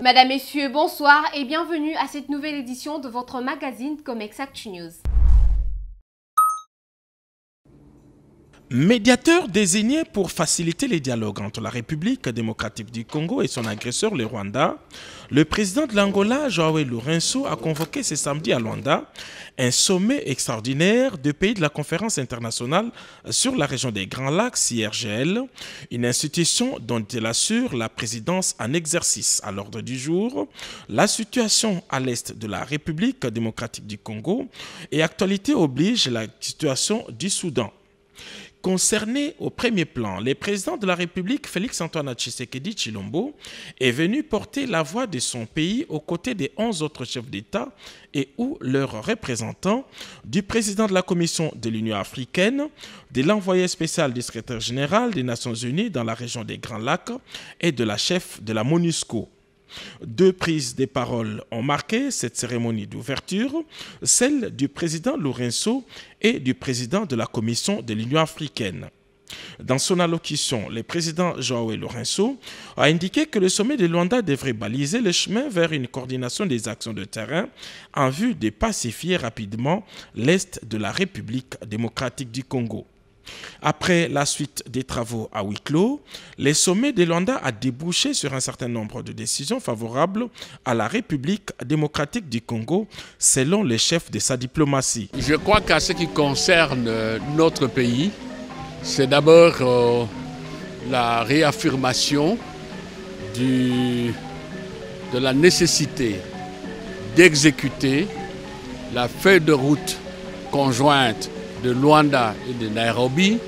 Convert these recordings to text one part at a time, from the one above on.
Madame, Messieurs, bonsoir et bienvenue à cette nouvelle édition de votre magazine Comex Actu News. Médiateur désigné pour faciliter les dialogues entre la République démocratique du Congo et son agresseur, le Rwanda, le président de l'Angola, João Lourenço, a convoqué ce samedi à Luanda un sommet extraordinaire de pays de la conférence internationale sur la région des Grands Lacs, CIRGL, une institution dont il assure la présidence en exercice. À l'ordre du jour, la situation à l'est de la République démocratique du Congo et actualité oblige la situation du Soudan. Concerné au premier plan, le président de la République, Félix-Antoine Tshisekedi Tshilombo, est venu porter la voix de son pays aux côtés des 11 autres chefs d'État et ou leurs représentants, du président de la Commission de l'Union africaine, de l'envoyé spécial du secrétaire général des Nations Unies dans la région des Grands Lacs et de la chef de la MONUSCO. Deux prises de parole ont marqué cette cérémonie d'ouverture, celle du président Lourenço et du président de la Commission de l'Union africaine. Dans son allocution, le président João Lourenço a indiqué que le sommet de Luanda devrait baliser le chemin vers une coordination des actions de terrain en vue de pacifier rapidement l'Est de la République démocratique du Congo. Après la suite des travaux à huis clos, le sommet de Luanda a débouché sur un certain nombre de décisions favorables à la République démocratique du Congo, selon les chefs de sa diplomatie. Je crois qu'à ce qui concerne notre pays, c'est d'abord la réaffirmation de la nécessité d'exécuter la feuille de route conjointe de Luanda et de Nairobi,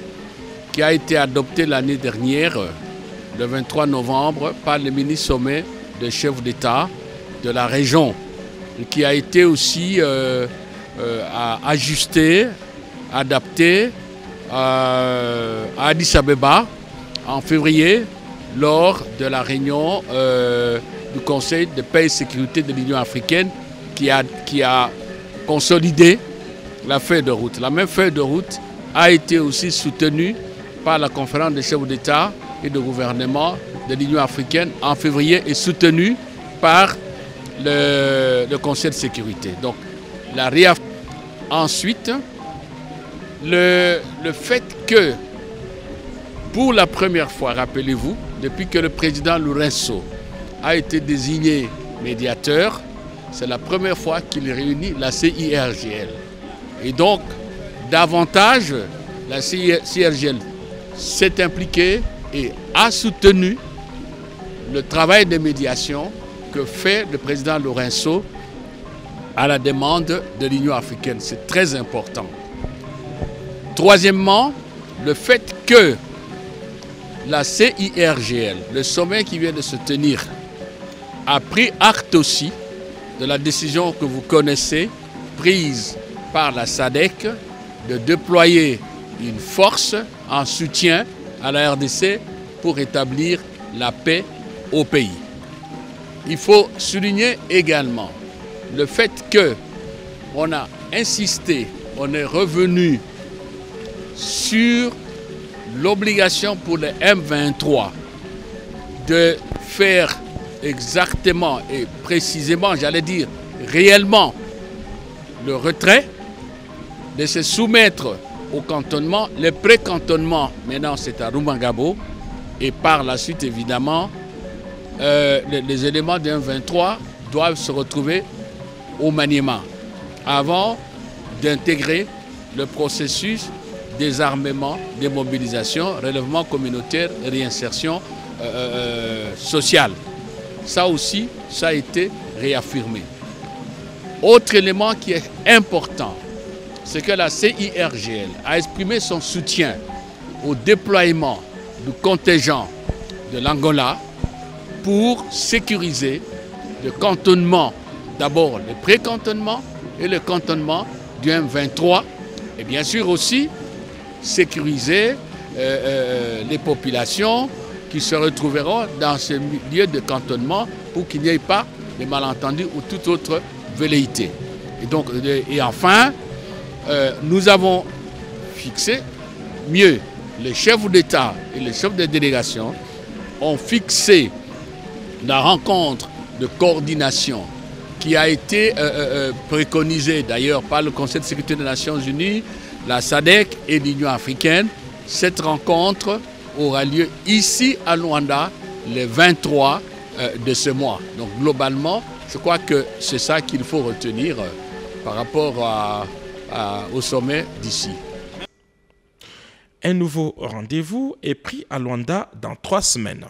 qui a été adopté l'année dernière, le 23 novembre, par le mini-sommet des chefs d'État de la région, et qui a été aussi ajusté, adapté à Addis Abeba en février, lors de la réunion du Conseil de paix et sécurité de l'Union africaine, qui a consolidé la feuille de route. La même feuille de route a été aussi soutenue par la conférence des chefs d'État et de gouvernement de l'Union africaine en février et soutenue par le Conseil de sécurité. Donc, la réaffirmation. Ensuite, le fait que, pour la première fois, rappelez-vous, depuis que le président Lourenço a été désigné médiateur, c'est la première fois qu'il réunit la CIRGL. Et donc, davantage, la CIRGL s'est impliquée et a soutenu le travail de médiation que fait le président Lourenço à la demande de l'Union africaine. C'est très important. Troisièmement, le fait que la CIRGL, le sommet qui vient de se tenir, a pris acte aussi de la décision que vous connaissez, prise par la SADC, de déployer une force en soutien à la RDC pour établir la paix au pays. Il faut souligner également le fait qu'on a insisté, on est revenu sur l'obligation pour le M23 de faire exactement et précisément, j'allais dire réellement, le retrait, de se soumettre au cantonnement. Le pré-cantonnement, maintenant, c'est à Rumangabo. Et par la suite, évidemment, les éléments d'un 23 doivent se retrouver au Maniema avant d'intégrer le processus désarmement, démobilisation, relèvement communautaire et réinsertion sociale. Ça aussi, ça a été réaffirmé. Autre élément qui est important, c'est que la CIRGL a exprimé son soutien au déploiement du contingent de l'Angola pour sécuriser le cantonnement, d'abord le pré-cantonnement et le cantonnement du M23, et bien sûr aussi sécuriser les populations qui se retrouveront dans ce lieu de cantonnement pour qu'il n'y ait pas de malentendus ou toute autre velléité. Et enfin, nous avons fixé, mieux, les chefs d'État et les chefs de délégation ont fixé la rencontre de coordination qui a été préconisé d'ailleurs par le Conseil de sécurité des Nations Unies, la SADC et l'Union africaine. Cette rencontre aura lieu ici à Luanda le 23 de ce mois. Donc globalement, je crois que c'est ça qu'il faut retenir par rapport au sommet d'ici. Un nouveau rendez-vous est pris à Luanda dans 3 semaines.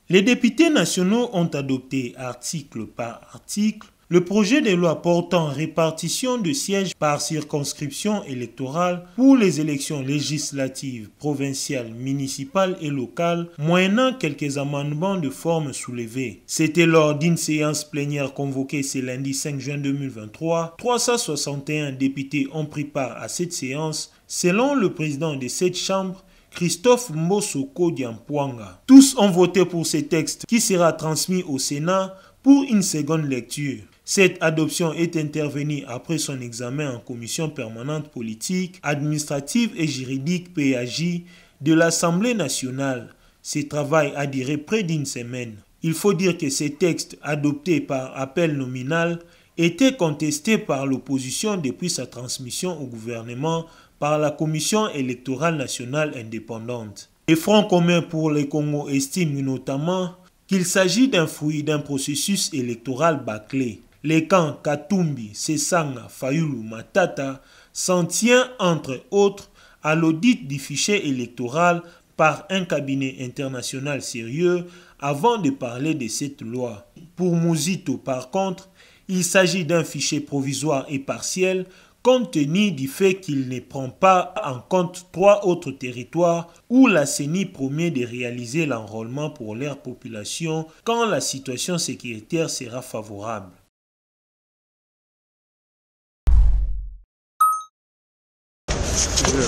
Les députés nationaux ont adopté article par article le projet de loi portant répartition de sièges par circonscription électorale pour les élections législatives, provinciales, municipales et locales, moyennant quelques amendements de forme soulevés. C'était lors d'une séance plénière convoquée ce lundi 5 juin 2023. 361 députés ont pris part à cette séance, selon le président de cette chambre, Christophe Mbosoko Diampouanga. Tous ont voté pour ce texte qui sera transmis au Sénat pour une seconde lecture. Cette adoption est intervenue après son examen en commission permanente politique, administrative et juridique PAJ de l'Assemblée nationale. Ce travail a duré près d'une semaine. Il faut dire que ces textes adoptés par appel nominal étaient contestés par l'opposition depuis sa transmission au gouvernement par la Commission électorale nationale indépendante. Le Front commun pour le Congo estime notamment qu'il s'agit d'un fruit d'un processus électoral bâclé. Les camps Katumbi, Sesanga, Fayulu, Matata s'en tient entre autres à l'audit du fichier électoral par un cabinet international sérieux avant de parler de cette loi. Pour Mouzito par contre, il s'agit d'un fichier provisoire et partiel compte tenu du fait qu'il ne prend pas en compte 3 autres territoires où la CENI promet de réaliser l'enrôlement pour leur population quand la situation sécuritaire sera favorable.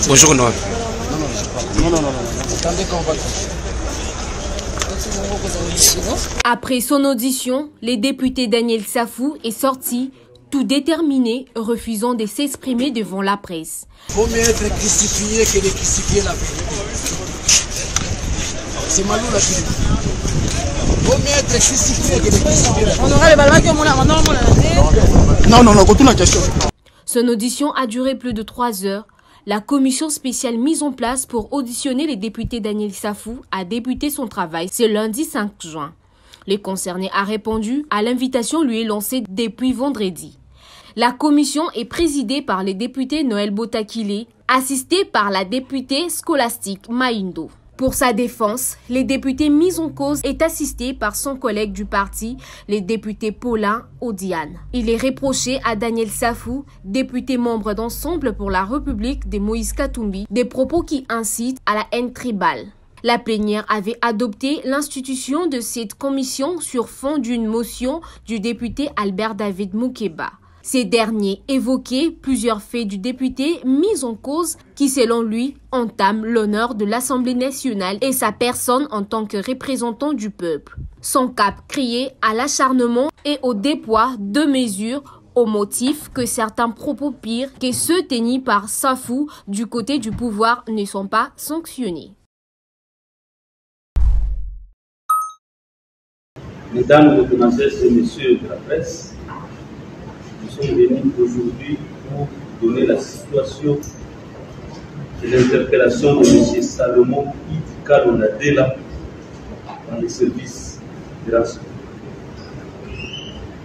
Bonjour, non. Après son audition, le député Daniel Safou est sorti tout déterminé, refusant de s'exprimer devant la presse. Vaut mieux être crucifié que de crucifier la vérité. C'est Malou la vérité. Vaut mieux être crucifié que de crucifier la vérité. Non, continue la question. Son audition a duré plus de 3 heures. La commission spéciale mise en place pour auditionner les députés Daniel Safou a débuté son travail ce lundi 5 juin. Le concerné a répondu à l'invitation lui est lancée depuis vendredi. La commission est présidée par le député Noël Botakile, assisté par la députée scolastique Maindo. Pour sa défense, le député mis en cause est assisté par son collègue du parti, le député Paulin Odiane. Il est reproché à Daniel Safou, député membre d'Ensemble pour la République de Moïse Katumbi, des propos qui incitent à la haine tribale. La plénière avait adopté l'institution de cette commission sur fond d'une motion du député Albert David Moukeba. Ces derniers évoquaient plusieurs faits du député mis en cause qui, selon lui, entament l'honneur de l'Assemblée nationale et sa personne en tant que représentant du peuple. Son cap criait à l'acharnement et au déploiement de mesures au motif que certains propos pires que ceux tenus par Safou du côté du pouvoir ne sont pas sanctionnés. Mesdames, Mesdemoiselles et Messieurs de la presse, nous sommes venus aujourd'hui pour donner la situation de l'interpellation de M. Salomon Idikalonadela dans les services de renseignement.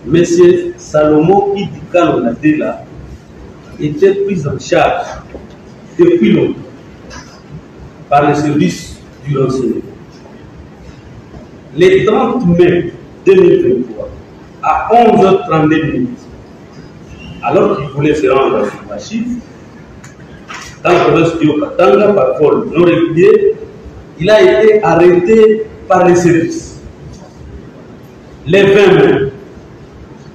M. Salomon Idikalonadela était pris en charge depuis longtemps par les services du renseignement. Le 30 mai 2023, à 11h32, alors qu'il voulait se rendre à Subachif, dans la province du Haut-Katanga, par vol non régulier, il a été arrêté par les services. Le 20 mai,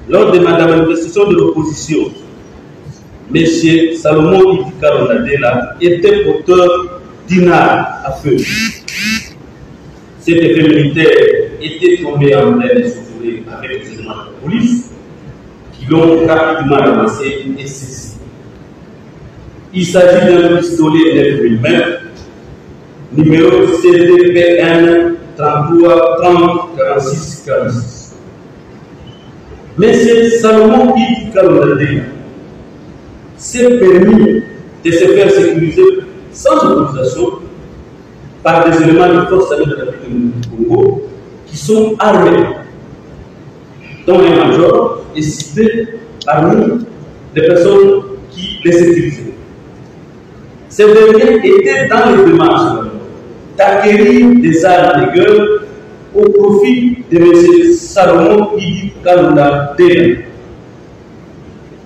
lors de la manifestation de l'opposition, M. Salomon Idikalonadela était auteur d'une arme à feu. Cet effet militaire était tombé en pleine souffrance avec les éléments de la police qui l'ont rapidement ramassé et saisi. Il s'agit d'un pistolet 9 mm, numéro CDP1 33 30 46 46. Mais c'est Salomon Idi Kalonade s'est permis de se faire sécuriser sans autorisation par des éléments de force armée de la République du Congo qui sont armés, dont un major est cité parmi les personnes qui les sécurisaient. Ces derniers étaient dans les démarches d'acquérir des armes de guerre au profit de M. Salomon Idi Kalonade.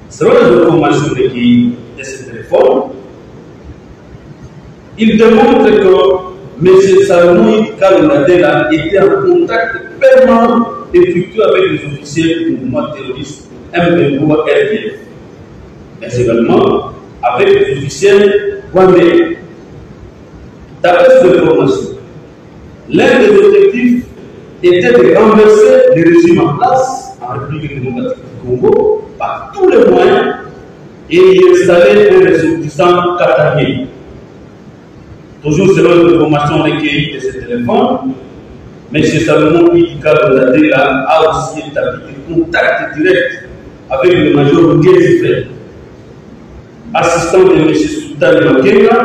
Selon les informations recueillies de ce téléphone, il démontre que M. Salomon Idi Kalonade était en contact permanent et fructueux avec les officiels du mouvement terroriste M23 RDF, mais également avec les officiels rwandais. D'après cette information, l'un des objectifs était de renverser le régime en place en République démocratique du Congo par tous les moyens et y installer un ressortissant qatarien. Toujours selon les informations recueillies de ce téléphone, M. Salomon Idi Kalonade a aussi établi des contacts directs avec le major Ngezi, assistant de M. Sultan Makenga,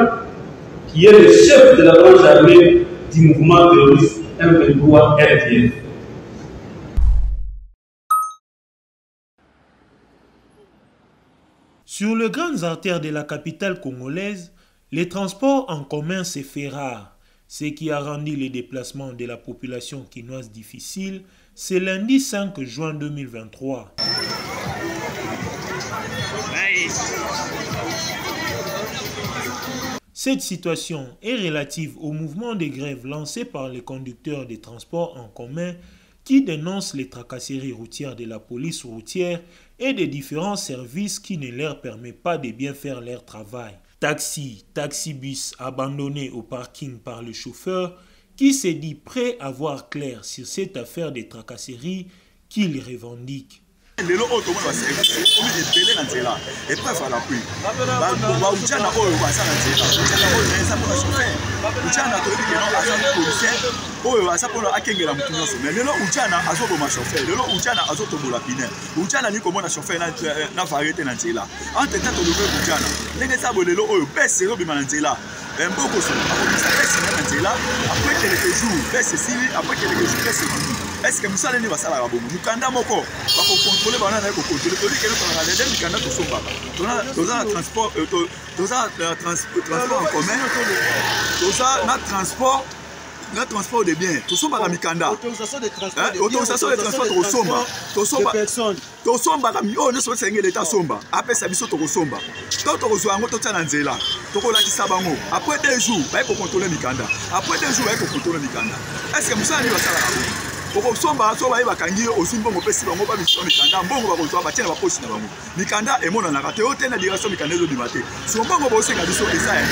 qui est le chef de la branche armée du mouvement terroriste M23 RDF. Sur les grandes artères de la capitale congolaise, les transports en commun se fait rare, ce qui a rendu les déplacements de la population quinoise difficiles. C'est lundi 5 juin 2023. Cette situation est relative au mouvement de grève lancé par les conducteurs des transports en commun qui dénoncent les tracasseries routières de la police routière et des différents services qui ne leur permettent pas de bien faire leur travail. Taxi-bus abandonnés au parking par le chauffeur qui s'est dit prêt à voir clair sur cette affaire de tracasseries qu'il revendique. lelo oto mona service omi ebele na nzela epreuve à l'appui baujana oyo baza na nzela ujana oyo eza mpona chauffeur ujana toyebi keno aza policier oyo aza mpona akengela motu nyonso mais lelo ujana azoboma chauffeur lelo ujana azotombola pine ujana ni komona chauffeur na variété na nzela entre temps tolobe ujana ndenge eza bo lelo oyo bese ezobima na nzela mbokoso akomisa bese na nzela après quelques jours bese esili après quelques jours bese ekimi est-ce que musala ni basala ka bomu mukanda moko bako contrôler bana na ko contrôler to dikelo na la ndenge mukanda to somba toza transport en commun toza na transport de biens tosomba ka mikanda autorisation de transport tosomba ka mio ne so senge l'état somba apesa biso tokosomba to kozwa ngo to tsana nzela tokolakisa bango après 2 jours ba ko contrôler mikanda après 2 jours ba ko contrôler mikanda est-ce que musala ni basala ka bomu okosomba so baye bakangi aussi mbongo pesi bango ba biso mikanda mbongo bakozwa ba tiena ba posi na bango mikanda emona na kate ote na direction mikanda zo bimate so mbongo ba osenga biso esa ya.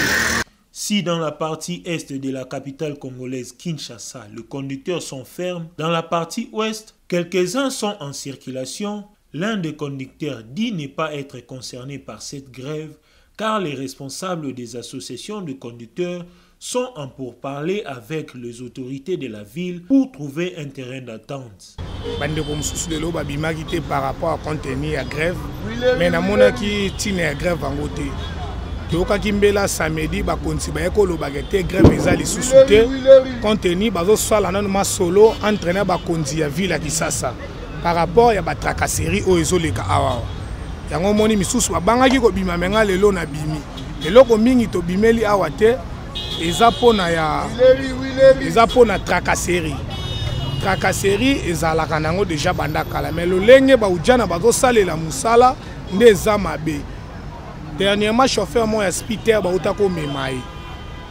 Si dans la partie est de la capitale congolaise Kinshasa, les conducteurs sont fermes, dans la partie ouest, quelques-uns sont en circulation. L'un des conducteurs dit ne pas être concerné par cette grève car les responsables des associations de conducteurs sont en pourparlers avec les autorités de la ville pour trouver un terrain d'attente. Par rapport à contenir la grève, mais namonaki tine grève en côté. Toka kimbela samedi ba konti ba ekolo bagete grève ezali sous-souté contenu bazo sala na ma solo entraîner ba konti ya ville Kisasa par rapport ya ba tracasserie o ezoleka awa yango moni misusu babangaki ko bima menga lelo na bimi eloko mingi to bimeli awa te eza pona tracasserie ezalaka nango déjà banda kala mais lolenge ba ujana bazo salela musala nde eza mabe. Dernièrement, chauffeur moi Spiter bautako memai.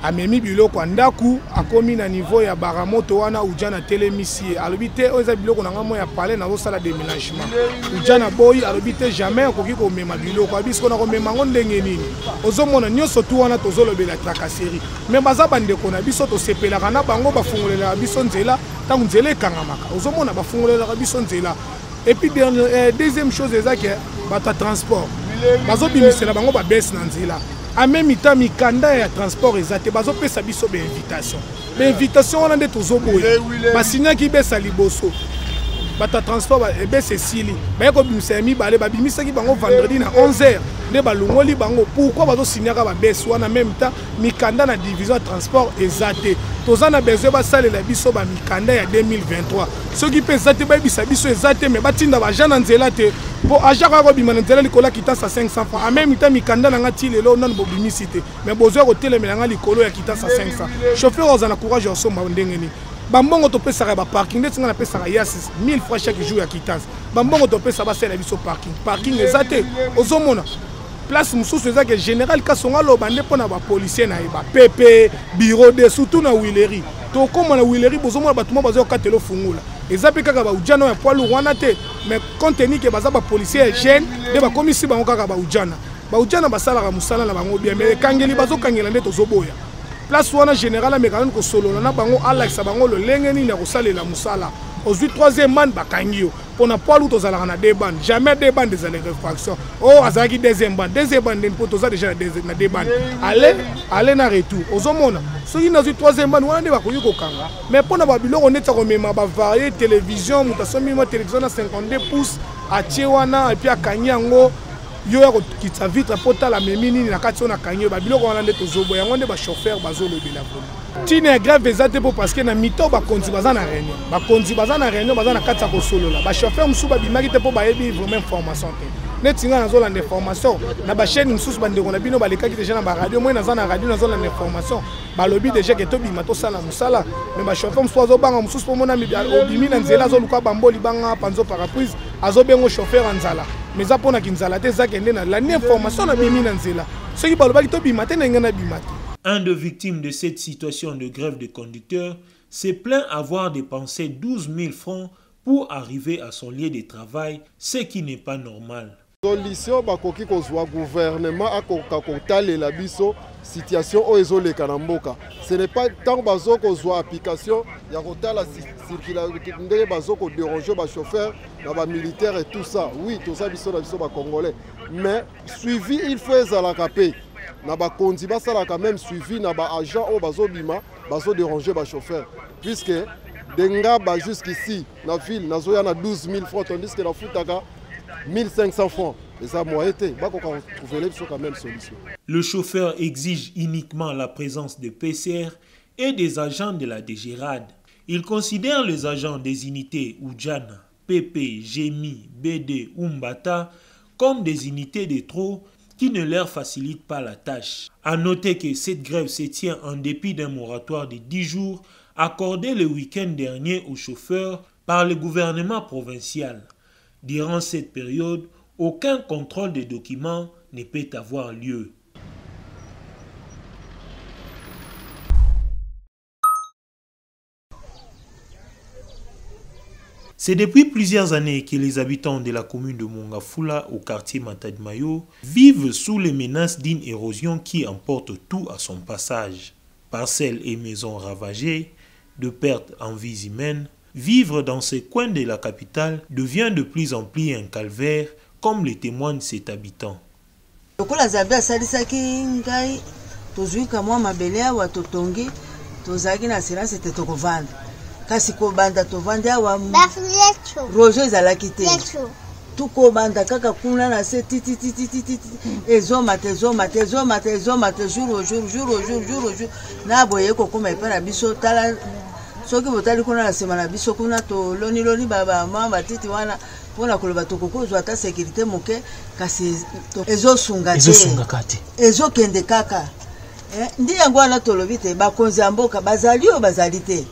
Amemi biloko ndaku akomi na niveau ya baramoto wana ujana telemisi alobite oza biloko na ngamo ya parler na sala déménagement. Ujana boy alobite jamais okoki ko mema biloko abisko na ko mema ndenge nini. Ozomona nyoso tu wana tozolobela tracasserie. Mais baza bandeko na biso to sepela kana bango bafungolela biso nzela tangu nzela ekangamaka. Ozomona bafungolela biso nzela. Et puis deuxième chose c'est que bata transport. Bazo bimisela bango ba baisse na nzela en même temps mikanda ya transport ezate bazopesa biso be invitation wana nde tozoboya basinyaki besa liboso bata transport ebese sili bayeko bimisa mibale babimisaki bango vendredi na 11h nde balongoli bango pourquoi bazosignaka babesi wana même temps mikanda na division ya transport ezate toza na besoin basalela biso bamikanda ya 2023 soki mpe ezate bayebisa biso ezate me batinda baja na nzela te po aja kaka kobima na nzela likolo kitasa 500 francs en même temps mikanda nanga ti lelo nano bobimisi te me bozwa kotelemela nga likolo ya kitasa 500 chauffeur oza na courage osomba ndenge nini bambongo topesaka ba parking ndeti nga napesaka yasi 1000 francs chaque jour ya kitasa bambongo topesa basala biso parking ezate ozomona place mususu ezake général kasonga loba nde pona ba policier na ba PP bureau de surtout na Willery to koma na Willery bozomona batuma bazo katelo fungula ezape kaka ba ujana ya poilu wana te mais compte tenu que baza ba policier jeune de ba komisi bango kaka ba ujana basala musala na bango bien mais kangeli bazo kangela nde tozoboya place wana général amekana ko solo na bango Alex bango lo lenge ni na kosalela musala aujourd'hui troisième man bakangio pona poilu tozalaka na deux bandes jamais deux bandes des réfractions oh azaki deuxième bande pour toza déjà na deux bandes aller na retour ozomona soki na troisième bande wana nde bakoki kokanga mais pona babiloko neti komema ba varié télévision mutasomi ma télévision na 52 pouces atie wana et puis akangi yango yo ya kokitsa vitre potala memini na kati ona kanyo babiloko wana nde tozoboya yango nde ba chauffeur bazolobela bona tine grave ezate po parce que na mito bakonzi baza na réunion baza na kati ya kosolola ba chauffeur musu babimaki te po bayebi vraiment information te netinga nazolanda information na ba chaîne mususu bandeko na bino balekaki déjà na ba radio moi naza na radio nazolanda information balobi déjà que tobima tosala musala mais ba chauffeur musu azobanga mususu po mona obimi na nzela azoluka bamboli banga panzo parapluie azobengo chauffeur anzala mais ça pona kinzala te zakende na la information na bimi na nzela soki balobaki tobima te na ngana bimate. Un des victimes de cette situation de grève de conducteurs s'est plaint avoir dépensé 12 000 francs pour arriver à son lieu de travail, ce qui n'est pas normal. Solution bakoki kozwa gouvernement akoka kotalela biso situation o ezoleka na mboka. Ce n'est pas tant bazo kozwa application ya kotala circularité ndenge bazo ko déranger ba chauffeur na ba militaire et tout ça. Oui, tout ça biso na biso ba congolais. Mais suivi il faut ezalaka pe. Na ba kondi basala quand même suivi na ba agent o bazo bima bazo déranger ba chauffeur puisque denga ba jusqu'ici na ville nazoya na 12 000 francs tandis que la futaka 1500 francs. Et ça m'a été. Quand même solution. Le chauffeur exige uniquement la présence de PCR et des agents de la DGRAD. Il considère les agents des unités Oudjana, PP, Gémi, BD ou Mbata comme des unités de trop qui ne leur facilitent pas la tâche. À noter que cette grève se tient en dépit d'un moratoire de 10 jours accordé le week-end dernier aux chauffeurs par le gouvernement provincial. Durant cette période, aucun contrôle des documents ne peut avoir lieu. C'est depuis plusieurs années que les habitants de la commune de Mongafula au quartier Matadi-Mayo vivent sous les menaces d'une érosion qui emporte tout à son passage. Parcelles et maisons ravagées, de pertes en vies humaines, vivre dans ces coins de la capitale devient de plus en plus un calvaire, comme le témoigne cet habitant. Kasi ko banda to vande awa rojo za kite tuko banda kaka kuna na se titi ezo mate jour na boye ko kuma ipana biso tala soki botali kuna na sema na biso kuna to loni baba mama titi wana pona koloba to kokozwa ta sécurité moke kasi ezo sunga kate ezo kende kaka ndi yango ana tolobi te bakonzi mboka bazali o bazali te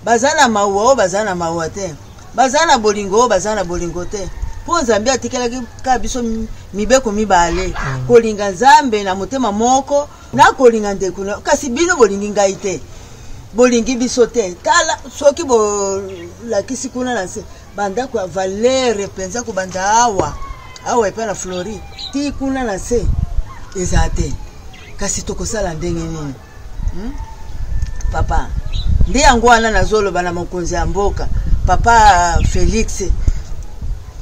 bazana mawa o bazana mawa te bazana bolingo o bazana bolingo te po Nzambe atikela ka biso mibeko mibale kolinga Nzambe na motema moko na kolinga ndeko kasi bino bolingi ngai te bolingi biso te tala soki bo la kisi kuna na se banda kwa valeur penza ko banda awa epa na Flori ti kuna na se ezate kasi tokosala ndenge nini papa ndi yango wana nazoloba na mokonzi ya mboka papa Felix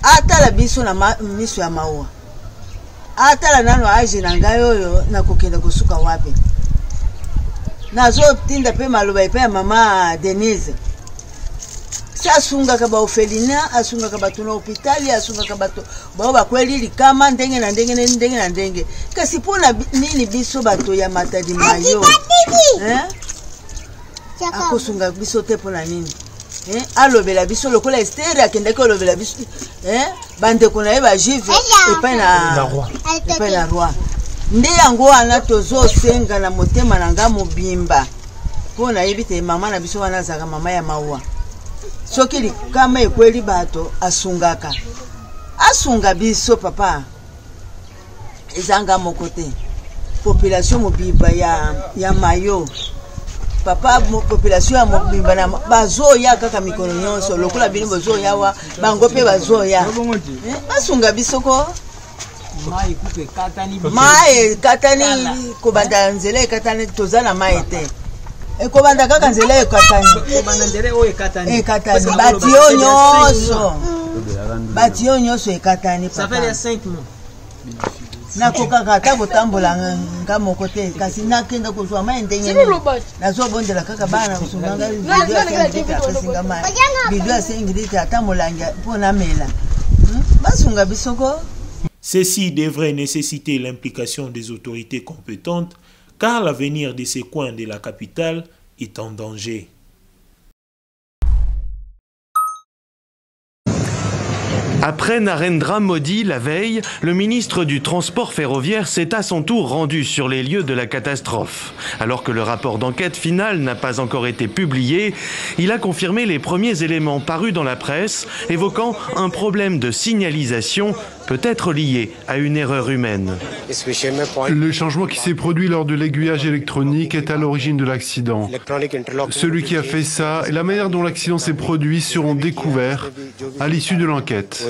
atala biso na miso ya mawa atala nano age na ngai oyo nakokenda kosuka wapi nazotinda mpe maloba epai ya mama Denise si asungaka baofelina asungaka bato na hopitali asungaka bato bao bakweli likama ndenge na ndenge kasi mpona nini biso bato ya Matadi Mayo akosunga biso te mpona nini alobela biso lokola Esther akendaki olobela biso bandeko na ye bajuive epai na roi nde yango wana tozosenga na motema na nga mobimba mpo nayebi te mama na biso wana azalaka mama ya mawa soki likama ekweli bato asungaka asunga biso papa ezanga moko te population mobimba ya Mayo papa population ya mobimba na bazoya kaka mikolo nyonso lokola bino bozoya wa bango mpe bazoya basunga biso ko mai katani kobanda nzela ekatani toza na mai te ekobanda kaka nzela ekatani bati yo nyonso ekatani nakokaka ata kotambola nga moko te kasi nakenda kozwa mai ndenge nazobondela kaka bana kosunganga apesinga mai bido ya 5 litre ata molangi mpo namela basunga bisoko. Ceci devrait nécessiter l'implication des autorités compétentes car l'avenir de ces coins de la capitale est en danger. Après Narendra Modi, la veille, le ministre du Transport ferroviaire s'est à son tour rendu sur les lieux de la catastrophe. Alors que le rapport d'enquête final n'a pas encore été publié, il a confirmé les premiers éléments parus dans la presse, évoquant un problème de signalisation peut-être lié à une erreur humaine. Le changement qui s'est produit lors de l'aiguillage électronique est à l'origine de l'accident. Celui qui a fait ça et la manière dont l'accident s'est produit seront découverts à l'issue de l'enquête.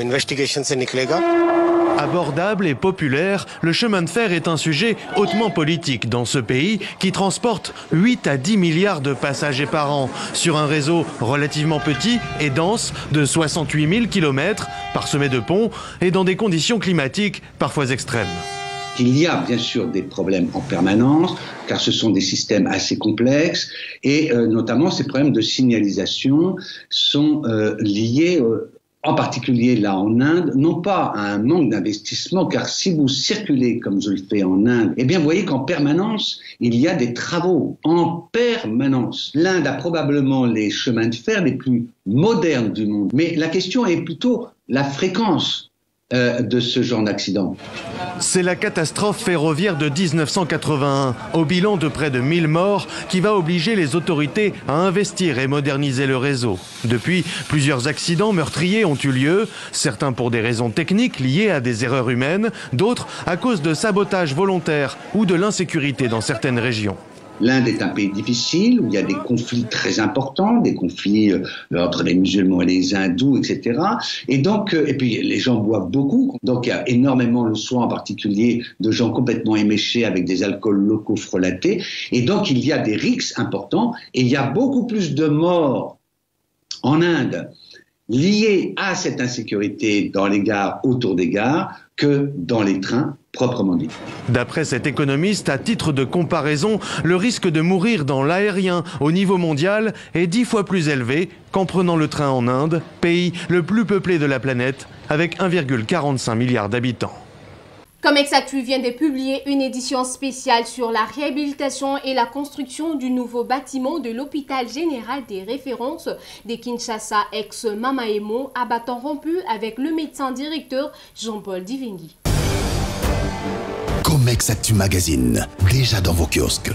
Abordable et populaire, le chemin de fer est un sujet hautement politique dans ce pays qui transporte 8 à 10 milliards de passagers par an sur un réseau relativement petit et dense de 68 000 km parsemé de ponts et dans des conditions climatiques parfois extrêmes. Il y a bien sûr des problèmes en permanence, car ce sont des systèmes assez complexes, et notamment ces problèmes de signalisation sont liés en particulier là en Inde, non pas à un manque d'investissement, car si vous circulez comme je le fais en Inde, eh bien vous voyez qu'en permanence, il y a des travaux, en permanence. L'Inde a probablement les chemins de fer les plus modernes du monde, mais la question est plutôt la fréquence de ce genre d'accident. C'est la catastrophe ferroviaire de 1981, au bilan de près de 1000 morts, qui va obliger les autorités à investir et moderniser le réseau. Depuis, plusieurs accidents meurtriers ont eu lieu, certains pour des raisons techniques liées à des erreurs humaines, d'autres à cause de sabotage volontaire ou de l'insécurité dans certaines régions. L'Inde est un pays difficile, où il y a des conflits très importants, des conflits entre les musulmans et les hindous, etc. Et donc, et puis les gens boivent beaucoup, donc il y a énormément le soir en particulier de gens complètement éméchés avec des alcools locaux frelatés. Et donc il y a des risques importants, et il y a beaucoup plus de morts en Inde liés à cette insécurité dans les gares, autour des gares, que dans les trains proprement dit. D'après cet économiste, à titre de comparaison, le risque de mourir dans l'aérien au niveau mondial est 10 fois plus élevé qu'en prenant le train en Inde, pays le plus peuplé de la planète, avec 1,45 milliard d'habitants. Comexactu vient de publier une édition spéciale sur la réhabilitation et la construction du nouveau bâtiment de l'hôpital général des références de Kinshasa, ex-Mamaemo, à bâton rompu avec le médecin directeur Jean-Paul Divengi. Comexactu Magazine, déjà dans vos kiosques.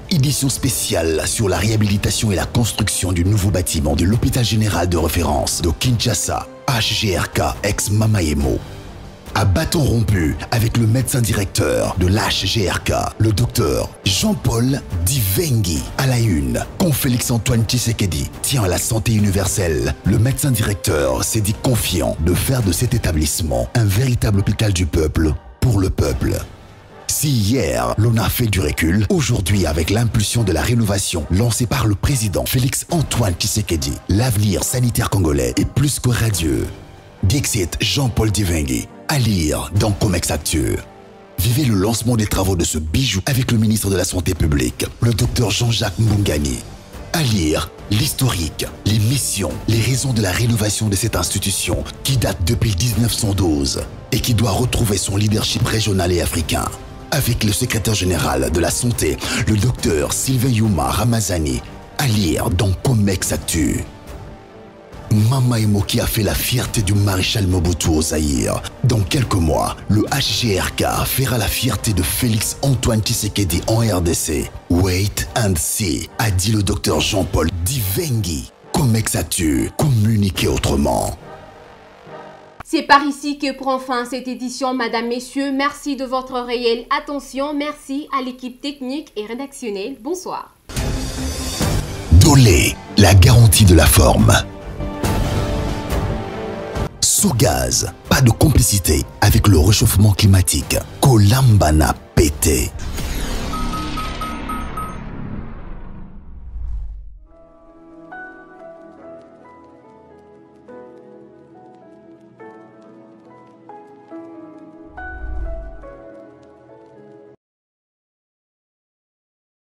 Édition spéciale sur la réhabilitation et la construction du nouveau bâtiment de l'hôpital général de référence de Kinshasa, HGRK, ex-Mamaemo. À bâton rompu avec le médecin directeur de l'HGRK, le docteur Jean-Paul Divengi. À la une, quand Félix-Antoine Tshisekedi tient à la santé universelle, le médecin directeur s'est dit confiant de faire de cet établissement un véritable hôpital du peuple pour le peuple. Si hier, l'on a fait du recul, aujourd'hui avec l'impulsion de la rénovation lancée par le président Félix-Antoine Tshisekedi, l'avenir sanitaire congolais est plus que radieux. Dixit Jean-Paul Divengi. À lire dans Comexactu. Vivez le lancement des travaux de ce bijou avec le ministre de la Santé publique, le docteur Jean-Jacques Mbungani. À lire, l'historique, les missions, les raisons de la rénovation de cette institution qui date depuis 1912 et qui doit retrouver son leadership régional et africain. Avec le secrétaire général de la Santé, le docteur Sylvain Yuma Ramazani, à lire dans Comex Actu. Mama Emoki a fait la fierté du maréchal Mobutu au Zaïre. Dans quelques mois, le HGRK fera la fierté de Félix Antoine Tshisekedi en RDC. Wait and see, a dit le docteur Jean-Paul Divengi. Comex Actu, communiquer autrement. C'est par ici que prend fin cette édition, Madame, Messieurs. Merci de votre réelle attention. Merci à l'équipe technique et rédactionnelle. Bonsoir. Dolé, la garantie de la forme. Sogaz, pas de complicité avec le réchauffement climatique. Kolambana pété.